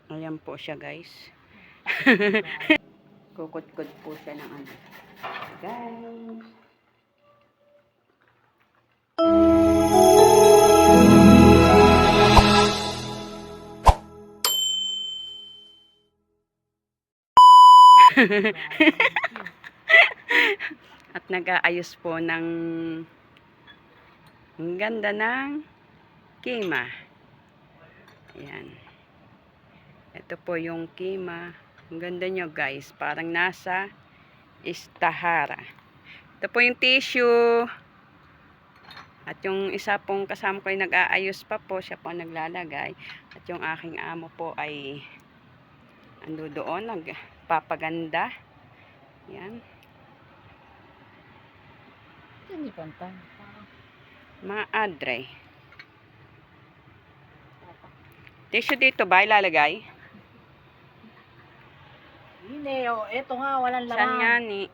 Ayan po siya, guys. Kukut-kut po siya ng ano. Guys. At nag-aayos po ng ang ganda ng kima. Ayan. Ito po yung kima. Ang ganda nyo, guys. Parang nasa istahara. Ito po yung tissue. At yung isa pong kasama ko ay nag-aayos pa po. Siya po naglalagay. At yung aking amo po ay ando doon. Nagpapaganda. Yan. Hindi pantay. Maadre. Tissue dito ba ilalagay? Hindi, eto nga, walang laman. Saan nga ni?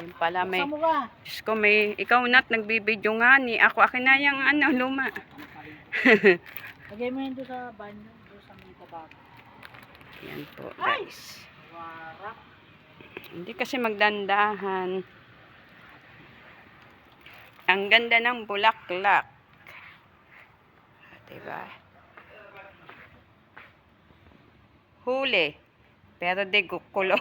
Yun pala may... Buksan mo ba? Diyos ko, may... Ikaw nat, nagbibidyo nga ni. Akin na yung ano, luma. Lagay mo yun doon sa banyo. Doon sa mga tabak. Yan po, guys. Warak. Hindi kasi magdandahan. Ang ganda ng bulaklak. Diba? Huli. Pero di kukulong.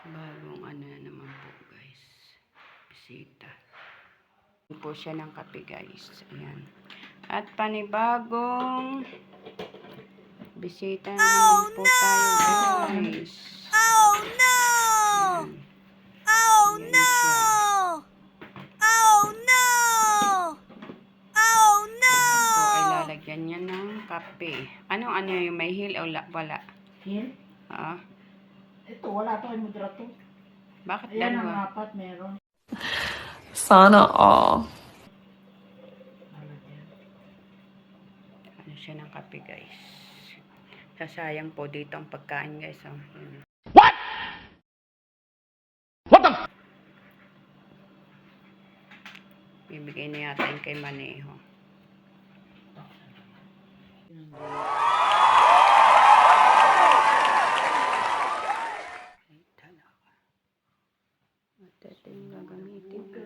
Bagong ano na naman po, guys. Bisita. Po siya ng kape, guys. Ayan. At panibagong bisita na naman po tayo, guys. Oh no! Oh Ayan no! siya. Oh no! Oh no! Ayan po ay lalagyan niya ng kape. Ano yung may hil o wala? Hil? Ha? Ito, wala to. Ay moderato. Bakit Ayan ang dalawa? apat meron. Sana all. Ano siya ng kape, guys. Sasayang po dito ang pagkain, guys. Oh. What? What the? Bibigay na yata yung kay Maneho. Ay, talaga. Ito yung gagamitin ko.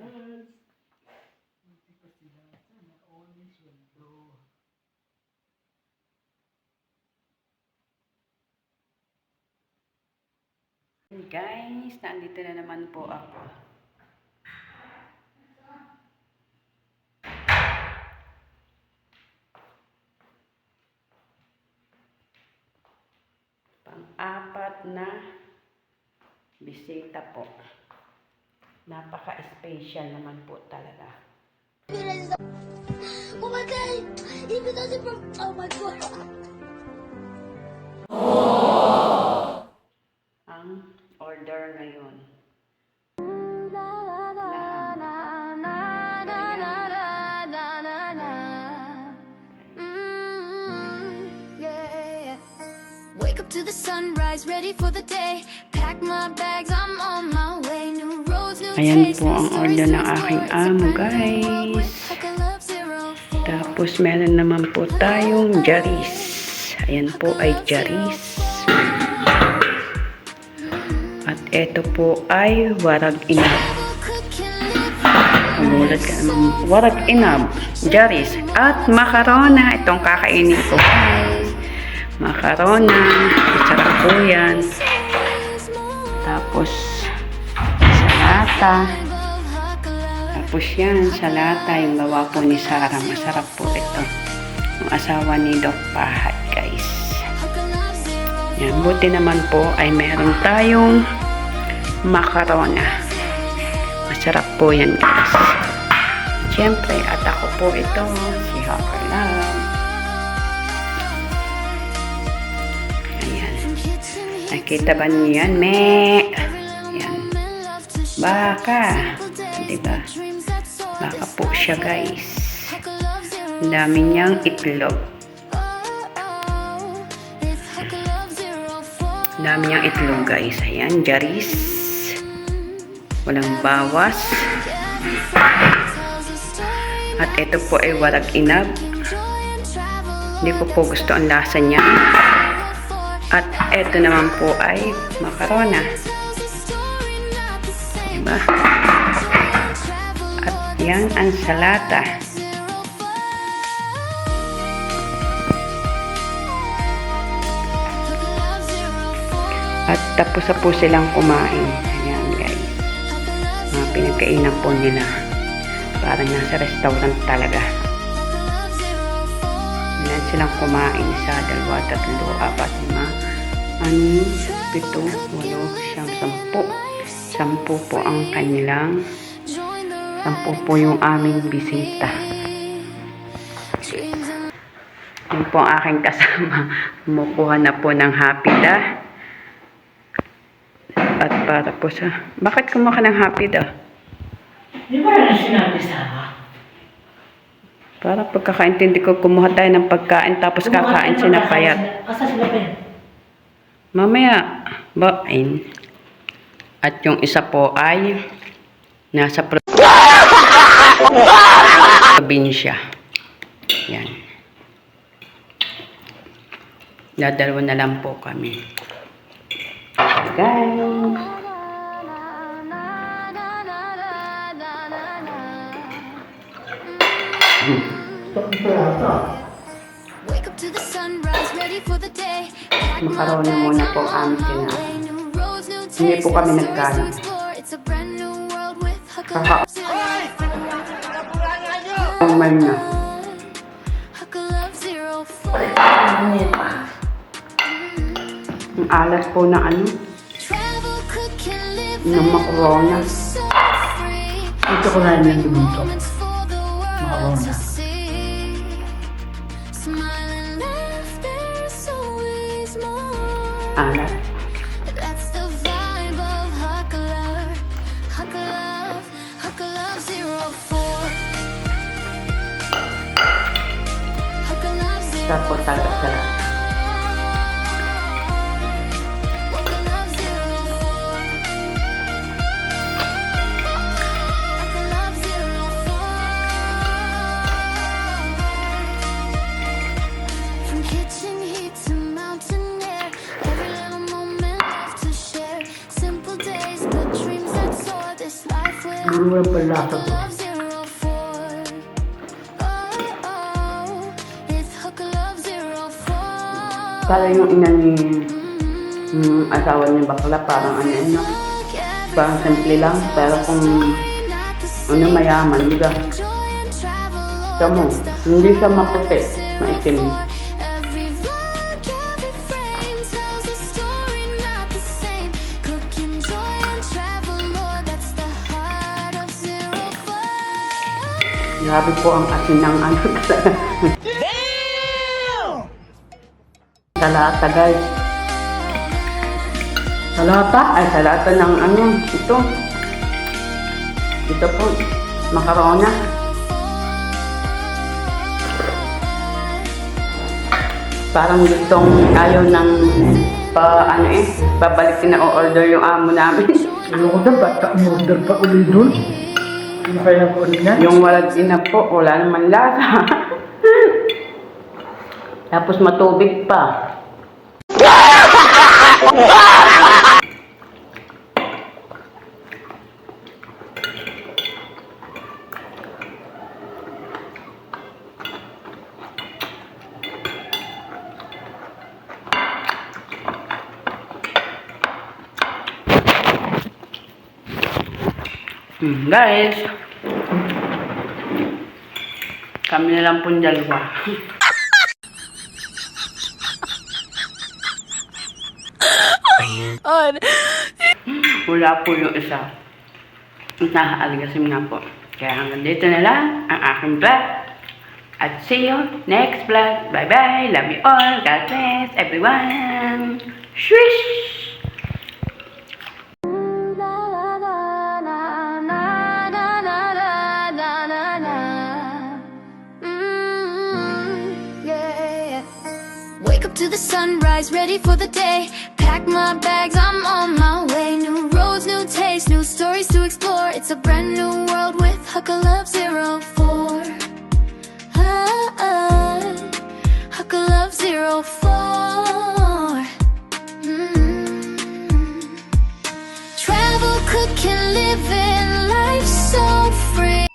Guys, nandito na naman po ako. Pang-apat na bisita po. Napaka-special naman po talaga. Oh my god! Even though they're from... Oh my god! Ang order ngayon. Wake up to the sunrise, ready for the day. Pack my bags, I'm on my way. New roads, new Ayan tastes, po ang new order stories, ng new aking words, a amo, brand new guys. world, like a love 04. Tapos meron naman po tayong jaris. Ayan po ay jaris. At ito po ay warag inab. Magulat ka naman. Warag inab, jaris, at makarona. Itong kakainin ko, guys. Makarona. Sarap po yan. Tapos salata. Tapos yan, salata. Yung gawa po ni Sarah. Masarap po ito. Yung asawa ni Doc Pahat, guys. Yan, buti naman po ay meron tayong makarona. Masarap po yan, guys. Siyempre, at ako po ito, si Hacker Love. Ayan. Nakita ba niyo yan, me? Yan. Baka. Diba? Baka po siya, guys. Ang dami niyang itlog. Dami niyang itlog guys. Ayan, Jaris. Walang bawas. At ito po ay warag inab. Hindi ko po gusto ang lasa niya. At ito naman po ay makarona. Diba? At yan ang salata. At tapos na po silang kumain. Ayan guys. Mga pinagkainan po nila. Parang nasa restaurant talaga. Ayan silang kumain. Isa, dalawa, tatlo, apat, lima, 6, 7, 8, 9, 10. 10 po ang kanilang. 10 po yung aming bisita. Yun po ang aking kasama. Kumukuha na po ng hapida. At para po sa... Bakit kumuha ka ng hapida? Di ba na sinabi sa Para pagkakaintindi ko, kumuha tayo ng pagkain tapos kakain siya na payat. Asa sila pa yan? Mamaya, bain. At yung isa po ay nasa probinsya. Yan. Dadalawa na lang po kami. Guys. Wake up to the sunrise, ready for the day. Makaroni muna po ang aming kinain. Hindi po kami nagkain. Kakaumay na. Ang alas po na ano, ng makarona. Ito ko na yung lumunto. Makarona. Alas. That's the vibe of Huckler. Huckler, Huckler 04. Huckler 04. Tapos talaga sila. Huckler 04. From kitchen heat to mountain air, every little moment left to share. Simple days, but dreams that soar. This life will Guru ang palasa to. love 04. Oh, it's Huckle Love 04. Para yung ina ni asawa niya bakla, parang ano yun, no? Parang simple lang, pero kung ano mayaman, diba? Siya mo, hindi siya maputi, maitim. Every vlog, every frame tells a story not the same. Cooking joy and travel more, that's the heart of 04. Grabe po ang asin ng ano talaga. Salata guys. Salata? Ay, salata ng ano, ito. Ito po, makarona. Parang gustong ayaw ng babalik na o-order yung amo namin. Ayoko doon, bata mo order pa uli doon. Ano kaya ko ulit na? Yung walang ina po, wala naman lasa. Tapos matubig pa. Guys, kami na lang pong dalawa. Wala po yung isa. Nakaalagasim nga po. Kaya hanggang dito na lang ang aking vlog. At see you next vlog. Bye-bye. Love you all. God bless everyone. Swish! Wake up to the sunrise, ready for the day. Pack my bags, I'm on my way. New roads, new tastes, new stories to explore. It's a brand new world with Huckle Love 04. Huckle Love 04. Travel, cooking, living life so free.